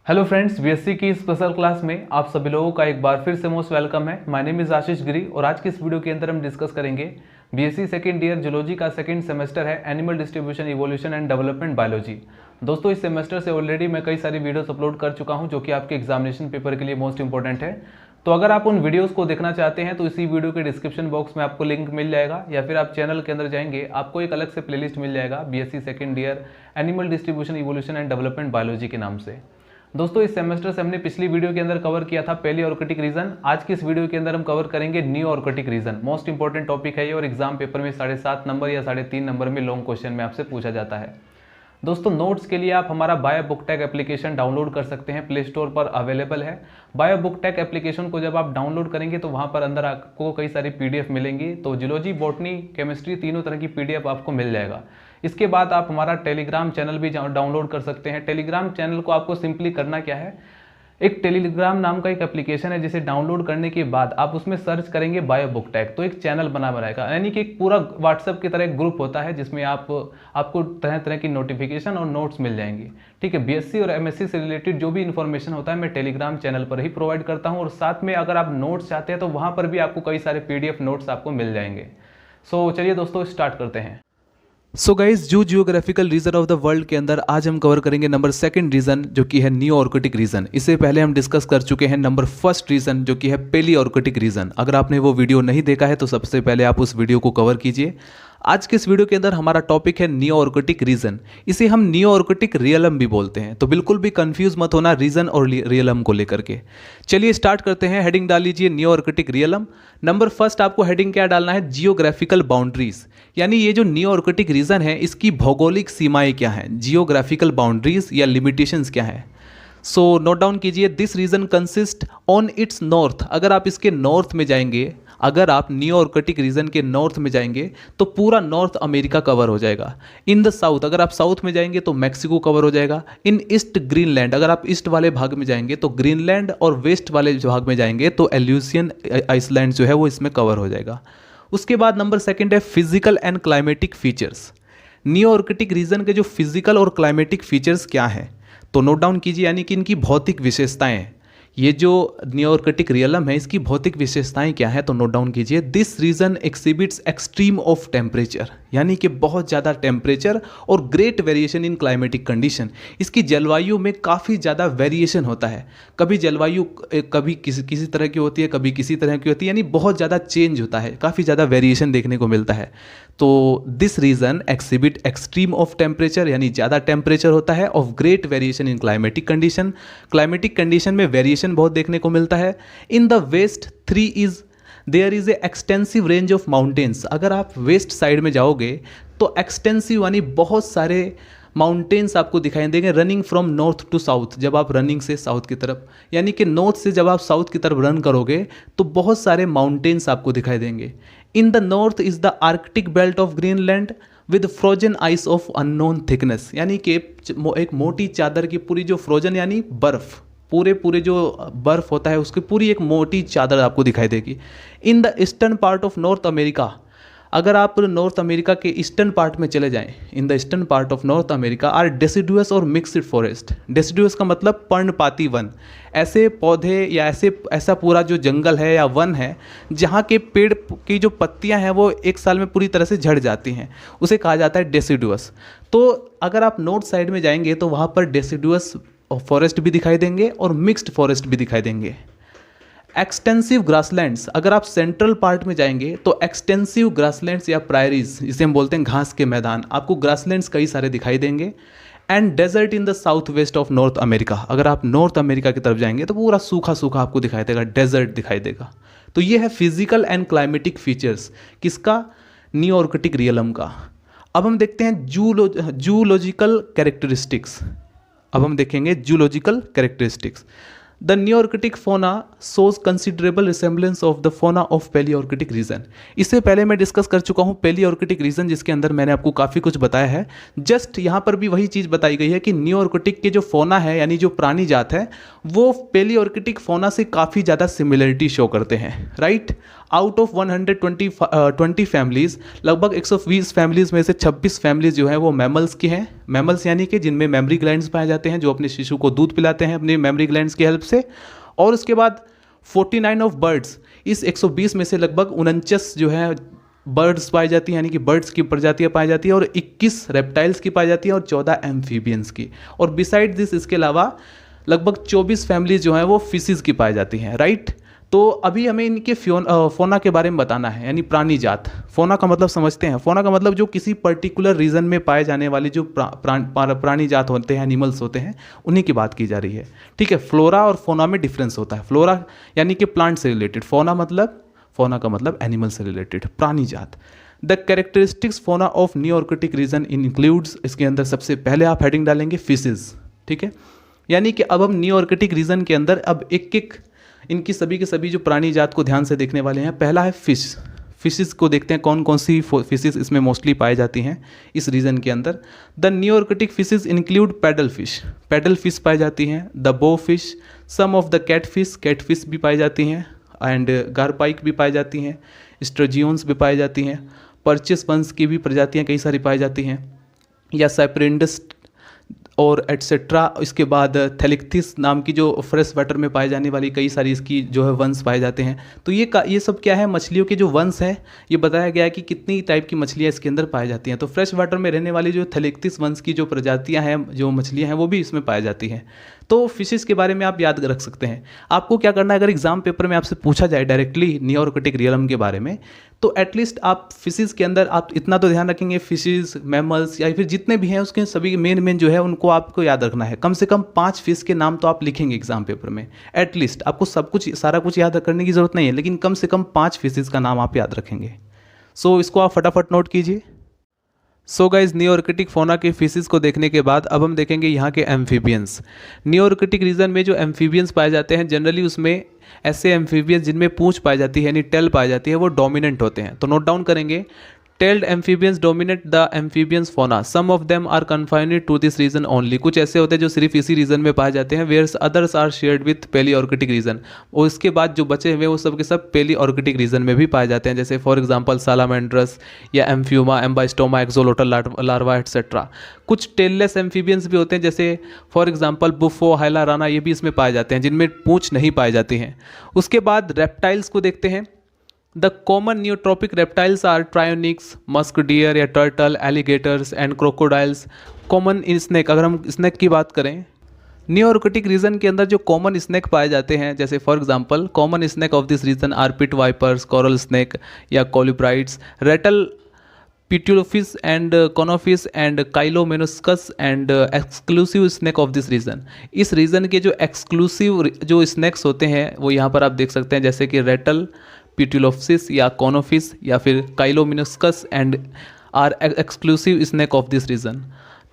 Hello friends, BSc की special class में आप सभी लोगों का एक बार फिर से मोस्ट वेलकम है। माय नेम इज आशीष गिरी और आज की इस वीडियो के अंदर हम डिस्कस करेंगे बीएससी सेकेंड ईयर जूलॉजी का सेकेंड सेमेस्टर है animal distribution evolution and development biology. दोस्तों, इस सेमेस्टर से ऑलरेडी मैं कई सारी वीडियोस अपलोड कर चुका हूं जो कि आपके एग्जामिनेशन पेपर के लिए मोस्ट इंपॉर्टेंट है। तो अगर आप उन वीडियोस को देखना चाहते हैं तो इसी वीडियो के डिस्क्रिप्शन बॉक्स में आपको लिंक मिल जाएगा, या फिर आप चैनल के अंदर जाएंगे आपको एक अलग से प्लेलिस्ट मिल जाएगा BSc second year animal distribution evolution and development biology के नाम से। दोस्तों, इस सेमेस्टर से हमने पिछली वीडियो के अंदर कवर किया था पैलियोऑर्किटिक रीजन। आज की इस वीडियो के अंदर हम कवर करेंगे नियोऑर्किटिक रीजन। मोस्ट इंपॉर्टेंट टॉपिक है ये और एग्जाम पेपर में 7.5 नंबर या 3.5 नंबर में लॉन्ग क्वेश्चन में आपसे पूछा जाता है। दोस्तों, नोट्स के लिए आप हमारा bio book tag application download कर सकते हैं, प्ले स्टोर पर अवेलेबल है। बायो बुक टैग एप्लीकेशन को जब आप डाउनलोड करेंगे तो वहाँ पर अंदर आपको कई सारी पीडीएफ मिलेंगी। तो जूलॉजी, बॉटनी, केमिस्ट्री तीनों तरह की पीडीएफ आपको मिल जाएगा। इसके बाद आप हमारा टेलीग्राम चैनल भी डाउनलोड कर सकते हैं। टेलीग्राम चैनल को आपको सिंपली करना क्या है, एक टेलीग्राम नाम का एक एप्लीकेशन है जिसे डाउनलोड करने के बाद आप उसमें सर्च करेंगे बायो बुक टैग, तो एक चैनल बना रहेगा, यानी कि एक पूरा व्हाट्सएप की तरह एक ग्रुप होता है जिसमें आपको तरह तरह की नोटिफिकेशन और नोट्स मिल जाएंगी। ठीक है, बीएससी और एमएससी से रिलेटेड जो भी इन्फॉर्मेशन होता है मैं टेलीग्राम चैनल पर ही प्रोवाइड करता हूँ, और साथ में अगर आप नोट्स चाहते हैं तो वहाँ पर भी आपको कई सारे पीडीएफ नोट्स आपको मिल जाएंगे। सो चलिए दोस्तों, स्टार्ट करते हैं। सो गाइज, जो geographical region of the world के अंदर आज हम कवर करेंगे नंबर सेकंड रीजन जो कि है नियोऑर्किटिक रीजन। इससे पहले हम डिस्कस कर चुके हैं नंबर फर्स्ट रीजन जो कि है पैलियोऑर्किटिक रीजन। अगर आपने वो वीडियो नहीं देखा है तो सबसे पहले आप उस वीडियो को कवर कीजिए। आज के इस वीडियो के अंदर हमारा टॉपिक है नियोऑर्किटिक रीजन। इसे हम नियोऑर्किटिक रियलम भी बोलते हैं, तो बिल्कुल भी कंफ्यूज मत होना रीजन और रियलम को लेकर के। चलिए स्टार्ट करते हैं। हेडिंग डाल लीजिए नियोऑर्किटिक रियलम। नंबर फर्स्ट आपको हेडिंग क्या डालना है, जियोग्राफिकल बाउंड्रीज, यानी ये जो नियोऑर्किटिक रीजन है इसकी भौगोलिक सीमाएं क्या हैं, जियोग्राफिकल बाउंड्रीज या लिमिटेशंस क्या है। सो नोट डाउन कीजिए, this region consist on its north. अगर आप इसके नॉर्थ में जाएंगे, अगर आप नियोऑर्किटिक रीजन के नॉर्थ में जाएंगे तो पूरा नॉर्थ अमेरिका कवर हो जाएगा। इन द साउथ, अगर आप साउथ में जाएंगे तो मैक्सिको कवर हो जाएगा। इन ईस्ट ग्रीनलैंड, अगर आप ईस्ट वाले भाग में जाएंगे तो ग्रीनलैंड, और वेस्ट वाले भाग में जाएंगे तो एल्यूसियन आइसलैंड जो है वो इसमें कवर हो जाएगा। उसके बाद नंबर सेकंड है physical and climatic features. Nearctic region के जो फिजिकल और क्लाइमेटिक फीचर्स क्या हैं, तो नोट डाउन कीजिए, यानी कि इनकी भौतिक विशेषताएं। ये जो नियोऑर्किटिक रियलम है इसकी भौतिक विशेषताएं क्या है, तो नोट डाउन कीजिए, this region exhibits extreme of temperature, यानी कि बहुत ज़्यादा टेम्परेचर और great variation in climatic condition. इसकी जलवायु में काफ़ी ज़्यादा वेरिएशन होता है, कभी जलवायु कभी किसी तरह की होती है, कभी किसी तरह की होती है, यानी बहुत ज़्यादा चेंज होता है, काफ़ी ज़्यादा वेरिएशन देखने को मिलता है। तो this region exhibit extreme of temperature, यानी ज़्यादा टेम्परेचर होता है, of great variation in climatic condition, climatic condition में वेरिएशन बहुत देखने को मिलता है। In the west 3 is there is a extensive range of mountains. अगर आप वेस्ट साइड में जाओगे तो एक्सटेंसिव यानी बहुत सारे माउंटेन्स आपको दिखाई देंगे, running from north to south. जब आप रनिंग से साउथ की तरफ, यानी कि नॉर्थ से जब आप साउथ की तरफ रन करोगे तो बहुत सारे माउंटेन्स आपको दिखाई देंगे। In the north is the Arctic belt of Greenland with frozen ice of unknown thickness, यानी कि एक मोटी चादर की पूरी जो फ्रोजन यानी बर्फ, पूरे जो बर्फ होता है उसकी पूरी एक मोटी चादर आपको दिखाई देगी। In the eastern part of North America, अगर आप नॉर्थ अमेरिका के ईस्टर्न पार्ट में चले जाएं, in the eastern part of North America are deciduous और मिक्सड फॉरेस्ट। डेसिडुअस का मतलब पर्णपाती वन, ऐसे पौधे या ऐसा पूरा जो जंगल है या वन है जहाँ के पेड़ की जो पत्तियाँ हैं वो एक साल में पूरी तरह से झड़ जाती हैं, उसे कहा जाता है डेसिडुअस। तो अगर आप नॉर्थ साइड में जाएंगे तो वहाँ पर डेसिडुअस फॉरेस्ट भी दिखाई देंगे और मिक्स्ड फॉरेस्ट भी दिखाई देंगे। एक्सटेंसिव ग्रासलैंड्स, अगर आप सेंट्रल पार्ट में जाएंगे तो एक्सटेंसिव ग्रासलैंड्स या प्रायरीज, इसे हम बोलते हैं घास के मैदान, आपको ग्रासलैंड्स कई सारे दिखाई देंगे। And desert in the south west of North America, अगर आप नॉर्थ अमेरिका की तरफ जाएंगे तो पूरा सूखा सूखा आपको दिखाई देगा, डेजर्ट दिखाई देगा। तो ये है फिजिकल एंड क्लाइमेटिक फीचर्स किसका, नियोऑर्किटिक रियलम का। अब हम देखते हैं जूलॉजिकल कैरेक्टरिस्टिक्स। अब हम देखेंगे जूलॉजिकल कैरेक्टरिस्टिक्स। द नियोऑर्किटिक फोना shows considerable resemblance of the फोना ऑफ पैलियोऑर्किटिक रीजन। इससे पहले मैं डिस्कस कर चुका हूँ पैलियोऑर्किटिक रीजन, जिसके अंदर मैंने आपको काफ़ी कुछ बताया है। जस्ट यहाँ पर भी वही चीज़ बताई गई है कि नियोऑर्किटिक के जो फोना है, यानी जो प्राणी जात है, वो पैलियोऑर्किटिक फोना से काफ़ी ज़्यादा सिमिलरिटी शो करते हैं, राइट। आउट ऑफ 120 फैमिलीज़, लगभग 120 फैमिलीज़ में से 26 फैमिलीज़ जो हैं वो मैमल्स की हैं। मैमल्स यानी कि जिनमें मेमरी ग्लैंड्स पाए जाते हैं, जो अपने शिशु को दूध पिलाते हैं अपनी मेमरी ग्लैंड्स की हेल्प से। और उसके बाद 49 ऑफ बर्ड्स, इस 120 में से लगभग 49 जो है बर्ड्स पाई जाती हैं, यानी कि बर्ड्स की प्रजातियाँ पाई जाती हैं, और 21 रेप्टाइल्स की पाई जाती हैं और 14 एम्फीबियंस की। और बिसाइड दिस, इसके अलावा लगभग 24 फैमिलीज जो हैं वो फिशेज़ की पाई जाती हैं, राइट। तो अभी हमें इनके फोना के बारे में बताना है, यानी प्राणी जात। फोना का मतलब समझते हैं। फोना का मतलब जो किसी पर्टिकुलर रीजन में पाए जाने वाली जो प्राणी जात होते हैं, एनिमल्स होते हैं, उन्हीं की बात की जा रही है, ठीक है। फ्लोरा और फोना में डिफरेंस होता है। फ्लोरा यानी कि प्लांट से रिलेटेड, फोना का मतलब एनिमल से रिलेटेड, प्राणी जात। द कैरेक्टरिस्टिक्स फोना ऑफ न्यूआर्कटिक रीजन इंक्लूड्स, इसके अंदर सबसे पहले आप हेडिंग डालेंगे फिशेज, ठीक है। यानी कि अब हम न्यूआर्कटिक रीजन के अंदर अब एक इनकी सभी के सभी जो प्राणी जात को ध्यान से देखने वाले हैं। पहला है फिशेस को देखते हैं, कौन कौन सी फिशेस इसमें मोस्टली पाई जाती हैं इस रीजन के अंदर। The Nearctic fishes include paddle fish पाई जाती हैं, the bow fish, some of the cat fish भी पाई जाती हैं, एंड गारपाइक भी पाई जाती हैं, स्ट्रेजियोन्स भी पाई जाती हैं, परचेस वंश की भी प्रजातियाँ कई सारी पाई जाती हैं, या साइप्रिंडस और एट्सेट्रा। इसके बाद थेलिक्थिस नाम की जो फ्रेश वाटर में पाई जाने वाली कई सारी इसकी जो है वंश पाए जाते हैं। तो ये सब क्या है, मछलियों के जो वंश है, ये बताया गया है कि कितनी टाइप की मछलियाँ इसके अंदर पाई जाती हैं। तो फ्रेश वाटर में रहने वाली जो थेलिक्थिस वंश की जो प्रजातियाँ हैं, जो मछलियाँ हैं, वो भी इसमें पाई जाती हैं। तो फिशेस के बारे में आप याद रख सकते हैं। आपको क्या करना है, अगर एग्जाम पेपर में आपसे पूछा जाए डायरेक्टली न्यूआर्कटिक रियलम के बारे में, तो एटलीस्ट आप फिशेस के अंदर आप इतना तो ध्यान रखेंगे, फिशेस, मैमल्स या फिर जितने भी हैं उसके सभी मेन जो है उनको आपको याद रखना है। कम से कम 5 फिश के नाम तो आप लिखेंगे एग्जाम पेपर में। एटलीस्ट आपको सब कुछ सारा कुछ याद करने की जरूरत नहीं है, लेकिन कम से कम 5 फिशेस का नाम आप याद रखेंगे। सो इसको आप फटाफट नोट कीजिए। सो गाइज, न्यूआर्कटिक फोना के फिशेस को देखने के बाद अब हम देखेंगे यहाँ के एम्फीबियंस। न्यूआर्कटिक रीजन में जो एम्फीबियंस पाए जाते हैं, जनरली उसमें ऐसे एम्फीबियंस जिनमें पूंछ पाई जाती है, यानी टेल पाई जाती है, वो डोमिनेंट होते हैं। तो नोट डाउन करेंगे, tailed amphibians dominate the amphibians fauna, some of them are confined to this region only. कुछ ऐसे होते हैं जो सिर्फ इसी रीजन में पाए जाते हैं, whereas others are shared with Palearctic region. और इसके बाद जो बचे हुए वो सब के सब पेलिऑर्किटिक रीजन में भी पाए जाते हैं, जैसे फॉर एग्जांपल सालामेंड्रस या एम्फ्यूमा, एम्बाइस्टोमा, एक्सोलोटल लार्वा एटसेट्रा। कुछ टेललेस एम्फीबियंस भी होते हैं, जैसे फॉर एग्जांपल बुफो, हाइलाराना, ये भी इसमें पाए जाते हैं, जिनमें पूंछ नहीं पाई जाती हैं। उसके बाद रेप्टाइल्स को देखते हैं। The common neotropic reptiles are Trionyx, musk deer या turtle, alligators and crocodiles. Common snake, अगर हम स्नेक की बात करें, न्यूआर्कटिक रीजन के अंदर जो कॉमन स्नेक पाए जाते हैं, जैसे for example common snake of this region are pit vipers, coral snake या colubrids, rattle, Pituophis and Conophis and Chilomeniscus and exclusive snake of this region. इस रीजन के जो एक्सक्लूसिव जो स्नेक्स होते हैं वो यहाँ पर आप देख सकते हैं, जैसे कि रेटल, पिट्यूलोफिस या कॉनोफिस या फिर Chilomeniscus and are exclusive snake of this region.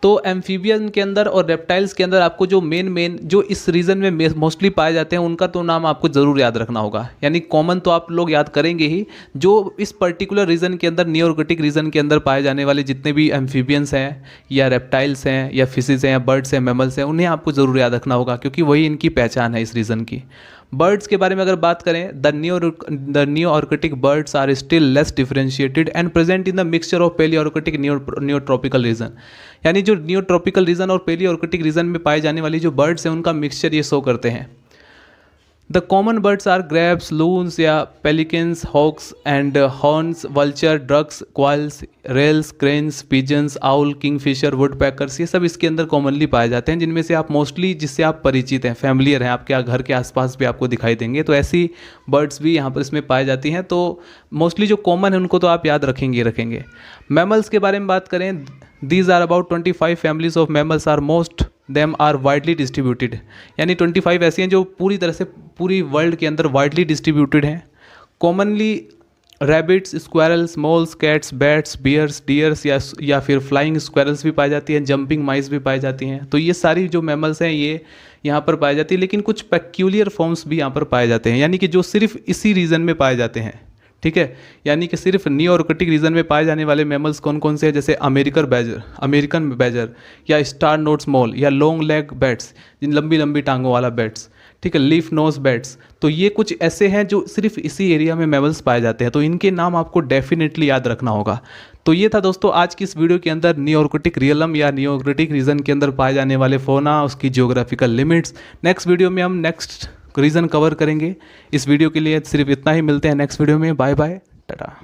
तो एम्फीबियन के अंदर और रेप्टाइल्स के अंदर आपको जो मेन जो इस रीजन में मोस्टली पाए जाते हैं उनका तो नाम आपको ज़रूर याद रखना होगा। यानी कॉमन तो आप लोग याद करेंगे ही, जो इस पर्टिकुलर रीजन के अंदर, न्यूआर्कटिक रीजन के अंदर पाए जाने वाले जितने भी एम्फीबियंस हैं या रेप्टाइल्स हैं या फिशेज हैं या बर्ड्स हैं, मैमल्स हैं, उन्हें आपको ज़रूर याद रखना होगा, क्योंकि वही इनकी पहचान है इस रीजन की। बर्ड्स के बारे में अगर बात करें, the Nearctic birds are still less differentiated and present in the mixture of Palearctic Neotropical region. यानी जो न्यूट्रॉपिकल रीजन और पेलिऑर्कटिक रीजन में पाए जाने वाली जो बर्ड्स हैं उनका मिक्सचर ये शो करते हैं। The common birds are grebes, loons या pelicans, hawks and herons, vulture, ducks, quails, rails, cranes, pigeons, owl, kingfisher, woodpeckers, ये सब इसके अंदर कॉमनली पाए जाते हैं, जिनमें से आप मोस्टली जिससे आप परिचित हैं, फैमिलियर हैं, आपके घर के आसपास भी आपको दिखाई देंगे। तो ऐसी बर्ड्स भी यहाँ पर इसमें पाई जाती हैं। तो मोस्टली जो कॉमन है उनको तो आप याद रखेंगे। मैमल्स के बारे में बात करें, these are about 25 families of mammals are most them are widely distributed. यानी 25 ऐसी हैं जो पूरी तरह से पूरी वर्ल्ड के अंदर वाइडली डिस्ट्रीब्यूटेड हैं। Commonly rabbits, squirrels, moles, cats, bats, bears, deers या फिर फ्लाइंग स्क्वायरल्स भी पाई जाती हैं, जंपिंग माइस भी पाई जाती हैं। तो ये सारी जो मैमल्स हैं ये यहाँ पर पाई जाती है, लेकिन कुछ पेक्यूलियर फॉर्म्स भी यहाँ पर पाए जाते हैं, यानी कि जो सिर्फ इसी रीजन में पाए जाते हैं। ठीक है, यानी कि सिर्फ न्यूआर्कटिक रीजन में पाए जाने वाले मैमल्स कौन कौन से हैं, जैसे अमेरिकन बैजर या स्टार नोट्स मोल या लॉन्ग लेग बैट्स, जिन लंबी लंबी टांगों वाला बैट्स। ठीक है, लीफ नोज बैट्स। तो ये कुछ ऐसे हैं जो सिर्फ इसी एरिया में मैमल्स पाए जाते हैं, तो इनके नाम आपको डेफिनेटली याद रखना होगा। तो ये था दोस्तों आज की इस वीडियो के अंदर नियोर्कटिक रियलम या नियोर्कटिक रीजन के अंदर पाए जाने वाले फोना, उसकी जियोग्राफिकल लिमिट्स। नेक्स्ट वीडियो में हम नेक्स्ट रीजन कवर करेंगे। इस वीडियो के लिए सिर्फ इतना ही, मिलते हैं नेक्स्ट वीडियो में। Bye bye, Tata.